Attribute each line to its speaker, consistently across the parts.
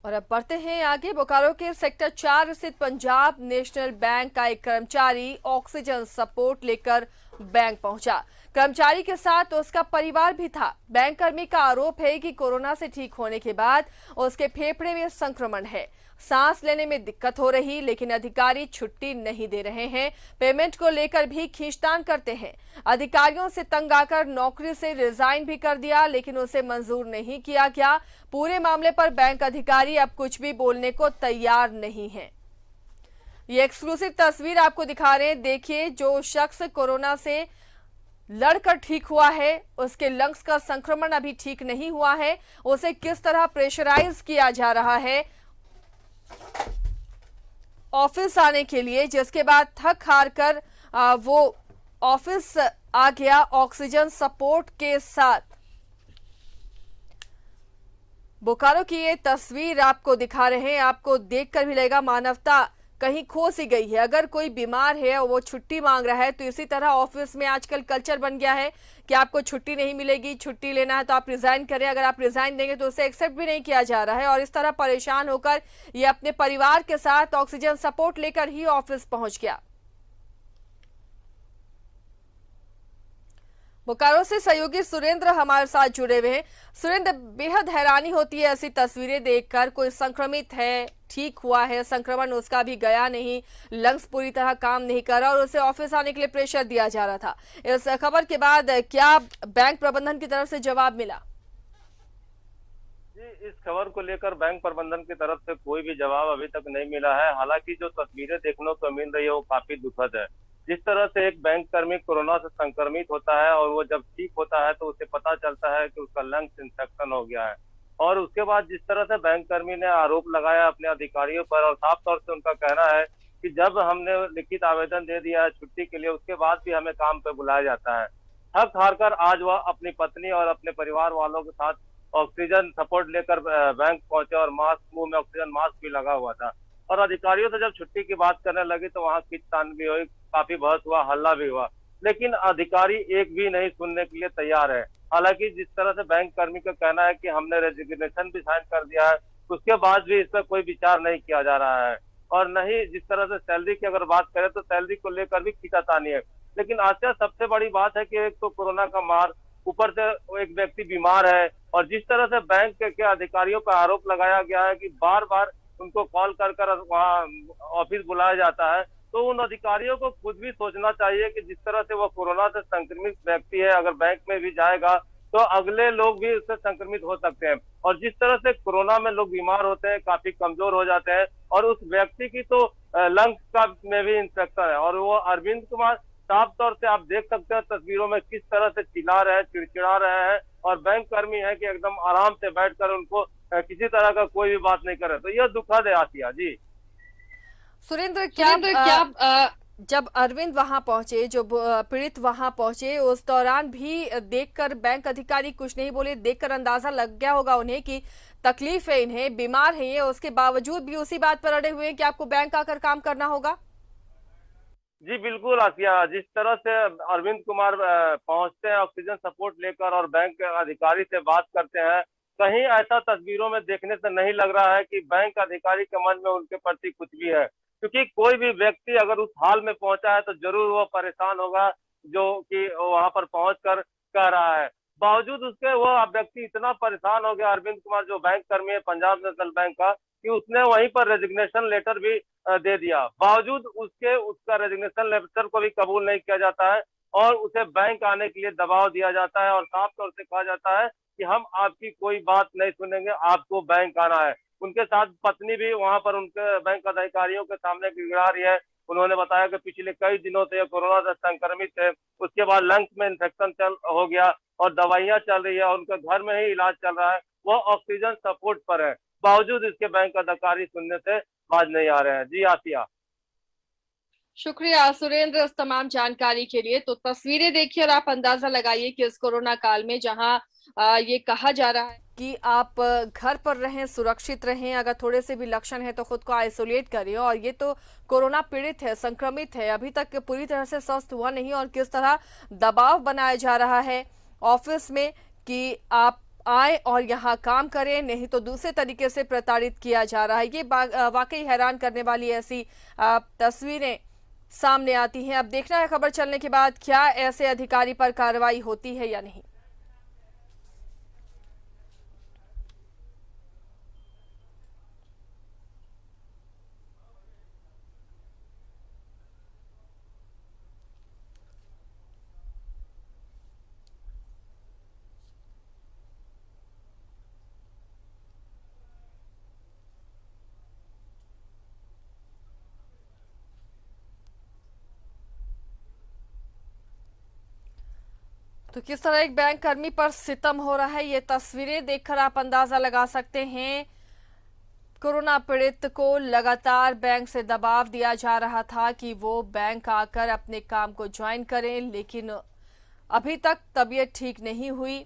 Speaker 1: और अब बढ़ते हैं आगे। बोकारो के सेक्टर 4 स्थित पंजाब नेशनल बैंक का एक कर्मचारी ऑक्सीजन सपोर्ट लेकर बैंक पहुंचा। कर्मचारी के साथ उसका परिवार भी था। बैंक कर्मी का आरोप है कि कोरोना से ठीक होने के बाद उसके फेफड़े में संक्रमण है, सांस लेने में दिक्कत हो रही, लेकिन अधिकारी छुट्टी नहीं दे रहे हैं। पेमेंट को लेकर भी खींचतान करते हैं। अधिकारियों से तंग आकर नौकरी से रिजाइन भी कर दिया, लेकिन उसे मंजूर नहीं किया गया। पूरे मामले पर बैंक अधिकारी अब कुछ भी बोलने को तैयार नहीं है। ये एक्सक्लूसिव तस्वीर आपको दिखा रहे हैं। देखिए, जो शख्स कोरोना से लड़कर ठीक हुआ है, उसके लंग्स का संक्रमण अभी ठीक नहीं हुआ है, उसे किस तरह प्रेशराइज किया जा रहा है ऑफिस आने के लिए, जिसके बाद थक हार कर वो ऑफिस आ गया ऑक्सीजन सपोर्ट के साथ। बोकारो की ये तस्वीर आपको दिखा रहे हैं। आपको देखकर भी लगेगा मानवता कहीं खो सी गई है। अगर कोई बीमार है और वो छुट्टी मांग रहा है, तो इसी तरह ऑफिस में आजकल कल्चर बन गया है कि आपको छुट्टी नहीं मिलेगी, छुट्टी लेना है तो आप रिजाइन करें। अगर आप रिजाइन देंगे तो उसे एक्सेप्ट भी नहीं किया जा रहा है, और इस तरह परेशान होकर ये अपने परिवार के साथ ऑक्सीजन सपोर्ट लेकर ही ऑफिस पहुंच गया। बोकारो से सहयोगी सुरेंद्र हमारे साथ जुड़े हुए हैं। सुरेंद्र, बेहद हैरानी होती है ऐसी तस्वीरें देखकर। कोई संक्रमित है, ठीक हुआ है, संक्रमण उसका भी गया नहीं, लंग्स पूरी तरह काम नहीं कर रहा और उसे ऑफिस आने के लिए प्रेशर दिया जा रहा था। इस खबर के बाद क्या बैंक प्रबंधन की तरफ से जवाब मिला?
Speaker 2: जी, इस खबर को लेकर बैंक प्रबंधन की तरफ से कोई भी जवाब अभी तक नहीं मिला है। हालांकि जो तस्वीरें देखने को मिल रही है वो काफी दुखद है। जिस तरह से एक बैंक कर्मी कोरोना से संक्रमित होता है और वो जब ठीक होता है तो उसे पता चलता है कि उसका लंग्स इंफेक्शन हो गया है, और उसके बाद जिस तरह से बैंक कर्मी ने आरोप लगाया अपने अधिकारियों पर, और साफ तौर से उनका कहना है कि जब हमने लिखित आवेदन दे दिया है छुट्टी के लिए, उसके बाद भी हमें काम पे बुलाया जाता है। थक हार कर आज वह अपनी पत्नी और अपने परिवार वालों के साथ ऑक्सीजन सपोर्ट लेकर बैंक पहुंचे, और मास्क, मुंह में ऑक्सीजन मास्क भी लगा हुआ था। और अधिकारियों से जब छुट्टी की बात करने लगी तो वहां खींचतान भी हुई, काफी बहस हुआ, हल्ला भी हुआ, लेकिन अधिकारी एक भी नहीं सुनने के लिए तैयार है। हालांकि जिस तरह से बैंक कर्मी का कहना है कि हमने रेजिग्नेशन भी साइन कर दिया है, उसके बाद भी इस पर कोई विचार नहीं किया जा रहा है। और न ही जिस तरह से सैलरी की अगर बात करें तो सैलरी को लेकर भी खींचातानी है। लेकिन आसिया, सबसे बड़ी बात है कि एक तो कोरोना का मार, ऊपर से एक व्यक्ति बीमार है, और जिस तरह से बैंक के अधिकारियों पर आरोप लगाया गया है कि बार बार उनको कॉल कर कर वहाँ ऑफिस बुलाया जाता है, तो उन अधिकारियों को खुद भी सोचना चाहिए कि जिस तरह से वो कोरोना से संक्रमित व्यक्ति है, अगर बैंक में भी जाएगा तो अगले लोग भी उससे संक्रमित हो सकते हैं। और जिस तरह से कोरोना में लोग बीमार होते हैं, काफी कमजोर हो जाते हैं, और उस व्यक्ति की तो लंग्स का में भी इंफेक्शन है। और वो अरविंद कुमार, साफ तौर से आप देख सकते हैं तस्वीरों में किस तरह से चिल्ला रहे हैं, चिड़चिड़ा रहे हैं, और बैंक कर्मी है कि एकदम आराम से बैठकर उनको किसी तरह का कोई भी बात नहीं करे। तो यह दुखद है आसिया जी।
Speaker 1: सुरेंद्र, क्या जब अरविंद वहां पहुंचे, जो पीड़ित वहां पहुंचे, उस दौरान भी देखकर बैंक अधिकारी कुछ नहीं बोले? देखकर अंदाजा लग गया होगा उन्हें कि तकलीफ है, इन्हें बीमार है ये, उसके बावजूद भी उसी बात पर अड़े हुए हैं कि आपको बैंक आकर काम करना होगा।
Speaker 2: जी बिल्कुल आसिया, जिस तरह से अरविंद कुमार पहुंचते हैं ऑक्सीजन सपोर्ट लेकर और बैंक के अधिकारी से बात करते हैं, कहीं ऐसा तस्वीरों में देखने से नहीं लग रहा है कि बैंक अधिकारी के मन में उनके प्रति कुछ भी है। क्योंकि कोई भी व्यक्ति अगर उस हाल में पहुंचा है तो जरूर वो परेशान होगा, जो कि वहां पर पहुंच कर कह रहा है। बावजूद उसके वो व्यक्ति इतना परेशान हो गया, अरविंद कुमार जो बैंक कर्मी है पंजाब नेशनल बैंक का, कि उसने वहीं पर रेजिग्नेशन लेटर भी दे दिया। बावजूद उसके उसका रेजिग्नेशन लेटर को भी कबूल नहीं किया जाता है, और उसे बैंक आने के लिए दबाव दिया जाता है, और साफ तौर से कहा जाता है कि हम आपकी कोई बात नहीं सुनेंगे, आपको बैंक आना है। उनके साथ पत्नी भी वहां पर उनके बैंक अधिकारियों के सामने गिड़गिड़ा रही है। उन्होंने बताया कि पिछले कई दिनों से कोरोना से संक्रमित है, उसके बाद लंग्स में इन्फेक्शन हो गया और दवाइयां चल रही है, और उनके घर में ही इलाज चल रहा है, वो ऑक्सीजन सपोर्ट पर है। बावजूद इसके बैंक अधिकारी सुनने से बाज नहीं आ रहे हैं। जी आसिया।
Speaker 1: शुक्रिया सुरेंद्र इस तमाम जानकारी के लिए। तो तस्वीरें देखिए और आप अंदाजा लगाइए कि इस कोरोना काल में जहां ये कहा जा रहा है कि आप घर पर रहें, सुरक्षित रहें, अगर थोड़े से भी लक्षण है तो खुद को आइसोलेट करिए, और ये तो कोरोना पीड़ित है, संक्रमित है, अभी तक पूरी तरह से स्वस्थ हुआ नहीं, और किस तरह दबाव बनाया जा रहा है ऑफिस में कि आप आए और यहाँ काम करें, नहीं तो दूसरे तरीके से प्रताड़ित किया जा रहा है। ये वाकई हैरान करने वाली ऐसी तस्वीरें सामने आती हैं। अब देखना है खबर चलने के बाद क्या ऐसे अधिकारी पर कार्रवाई होती है या नहीं। तो किस तरह एक बैंक कर्मी पर सितम हो रहा है, ये तस्वीरें देखकर आप अंदाजा लगा सकते हैं। कोरोना पीड़ित को लगातार बैंक से दबाव दिया जा रहा था कि वो बैंक आकर अपने काम को ज्वाइन करें, लेकिन अभी तक तबीयत ठीक नहीं हुई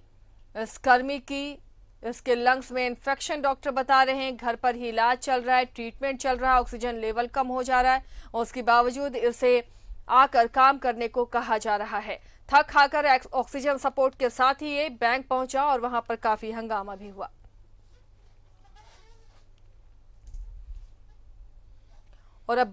Speaker 1: इस कर्मी की। इसके लंग्स में इन्फेक्शन डॉक्टर बता रहे हैं, घर पर ही इलाज चल रहा है, ट्रीटमेंट चल रहा है, ऑक्सीजन लेवल कम हो जा रहा है और उसके बावजूद इसे आकर काम करने को कहा जा रहा है। थक हाकर ऑक्सीजन सपोर्ट के साथ ही ये बैंक पहुंचा और वहां पर काफी हंगामा भी हुआ। और अब